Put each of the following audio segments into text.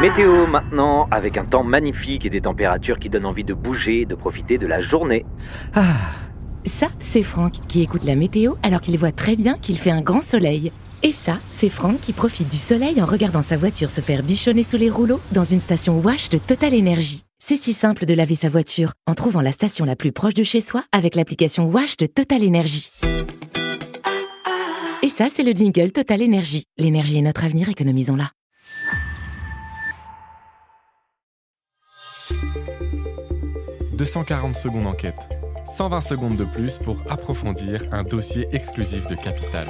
Météo maintenant, avec un temps magnifique et des températures qui donnent envie de bouger et de profiter de la journée. Ça, c'est Franck qui écoute la météo alors qu'il voit très bien qu'il fait un grand soleil. Et ça, c'est Franck qui profite du soleil en regardant sa voiture se faire bichonner sous les rouleaux dans une station Wash de Total Energy. C'est si simple de laver sa voiture en trouvant la station la plus proche de chez soi avec l'application Wash de Total Energy. Et ça, c'est le jingle Total Energy. L'énergie est notre avenir, économisons-la. « 240 secondes enquête. 120 secondes de plus pour approfondir un dossier exclusif de Capital. »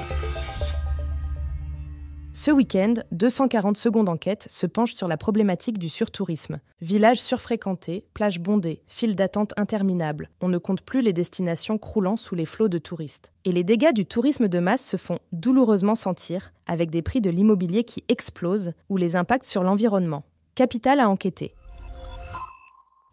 Ce week-end, 240 secondes enquête se penche sur la problématique du surtourisme. Villages surfréquentés, plages bondées, files d'attente interminables. On ne compte plus les destinations croulant sous les flots de touristes. Et les dégâts du tourisme de masse se font douloureusement sentir, avec des prix de l'immobilier qui explosent ou les impacts sur l'environnement. Capital a enquêté.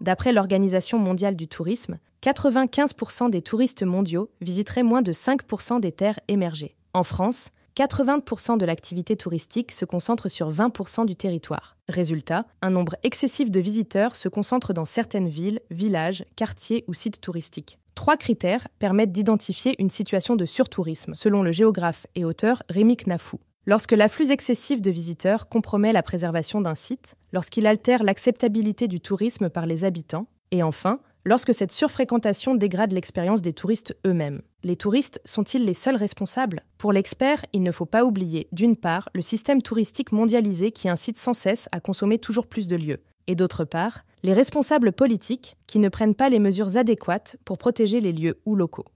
D'après l'Organisation mondiale du tourisme, 95% des touristes mondiaux visiteraient moins de 5% des terres émergées. En France, 80% de l'activité touristique se concentre sur 20% du territoire. Résultat, un nombre excessif de visiteurs se concentre dans certaines villes, villages, quartiers ou sites touristiques. 3 critères permettent d'identifier une situation de surtourisme, selon le géographe et auteur Rémi Knafou. Lorsque l'afflux excessif de visiteurs compromet la préservation d'un site, lorsqu'il altère l'acceptabilité du tourisme par les habitants, et enfin, lorsque cette surfréquentation dégrade l'expérience des touristes eux-mêmes. Les touristes sont-ils les seuls responsables ? Pour l'expert, il ne faut pas oublier, d'une part, le système touristique mondialisé qui incite sans cesse à consommer toujours plus de lieux, et d'autre part, les responsables politiques qui ne prennent pas les mesures adéquates pour protéger les lieux ou locaux.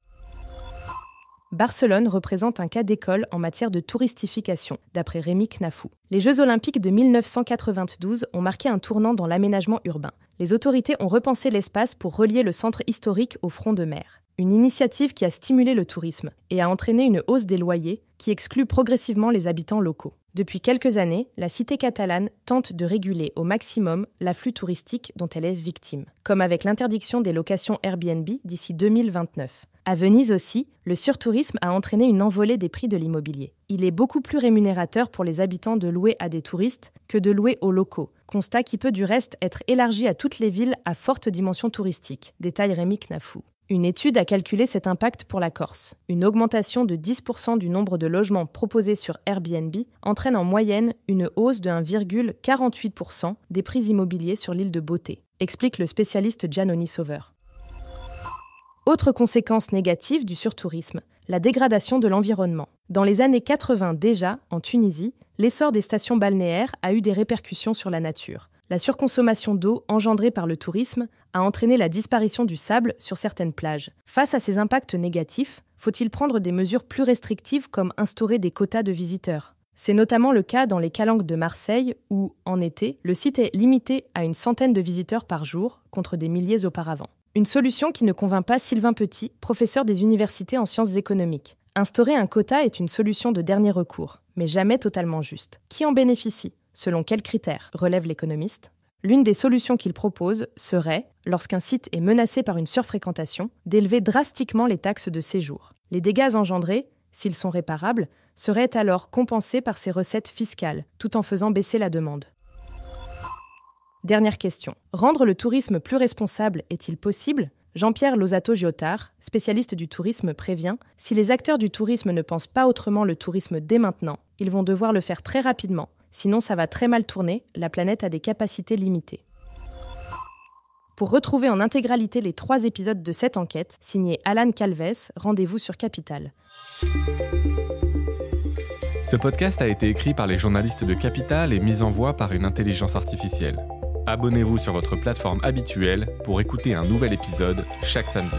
Barcelone représente un cas d'école en matière de touristification, d'après Rémi Knafou. Les Jeux Olympiques de 1992 ont marqué un tournant dans l'aménagement urbain. Les autorités ont repensé l'espace pour relier le centre historique au front de mer. Une initiative qui a stimulé le tourisme et a entraîné une hausse des loyers qui exclut progressivement les habitants locaux. Depuis quelques années, la cité catalane tente de réguler au maximum l'afflux touristique dont elle est victime, comme avec l'interdiction des locations Airbnb d'ici 2029. À Venise aussi, le surtourisme a entraîné une envolée des prix de l'immobilier. Il est beaucoup plus rémunérateur pour les habitants de louer à des touristes que de louer aux locaux. Constat qui peut du reste être élargi à toutes les villes à forte dimension touristique, détaille Rémi Knafou. Une étude a calculé cet impact pour la Corse. Une augmentation de 10% du nombre de logements proposés sur Airbnb entraîne en moyenne une hausse de 1,48% des prix immobiliers sur l'île de Beauté, explique le spécialiste Giannoni Sauveur. Autre conséquence négative du surtourisme, la dégradation de l'environnement. Dans les années 80 déjà, en Tunisie, l'essor des stations balnéaires a eu des répercussions sur la nature. La surconsommation d'eau engendrée par le tourisme a entraîné la disparition du sable sur certaines plages. Face à ces impacts négatifs, faut-il prendre des mesures plus restrictives comme instaurer des quotas de visiteurs ? C'est notamment le cas dans les calanques de Marseille où, en été, le site est limité à une centaine de visiteurs par jour contre des milliers auparavant. Une solution qui ne convainc pas Sylvain Petit, professeur des universités en sciences économiques. Instaurer un quota est une solution de dernier recours, mais jamais totalement juste. Qui en bénéficie ? Selon quels critères ? Relève l'économiste. L'une des solutions qu'il propose serait, lorsqu'un site est menacé par une surfréquentation, d'élever drastiquement les taxes de séjour. Les dégâts engendrés, s'ils sont réparables, seraient alors compensés par ses recettes fiscales, tout en faisant baisser la demande. Dernière question. Rendre le tourisme plus responsable est-il possible ? Jean-Pierre Losato-Giotard, spécialiste du tourisme, prévient « Si les acteurs du tourisme ne pensent pas autrement le tourisme dès maintenant, ils vont devoir le faire très rapidement. Sinon, ça va très mal tourner, la planète a des capacités limitées. » Pour retrouver en intégralité les 3 épisodes de cette enquête, signé Alan Calves, rendez-vous sur Capital. Ce podcast a été écrit par les journalistes de Capital et mis en voix par une intelligence artificielle. Abonnez-vous sur votre plateforme habituelle pour écouter un nouvel épisode chaque samedi.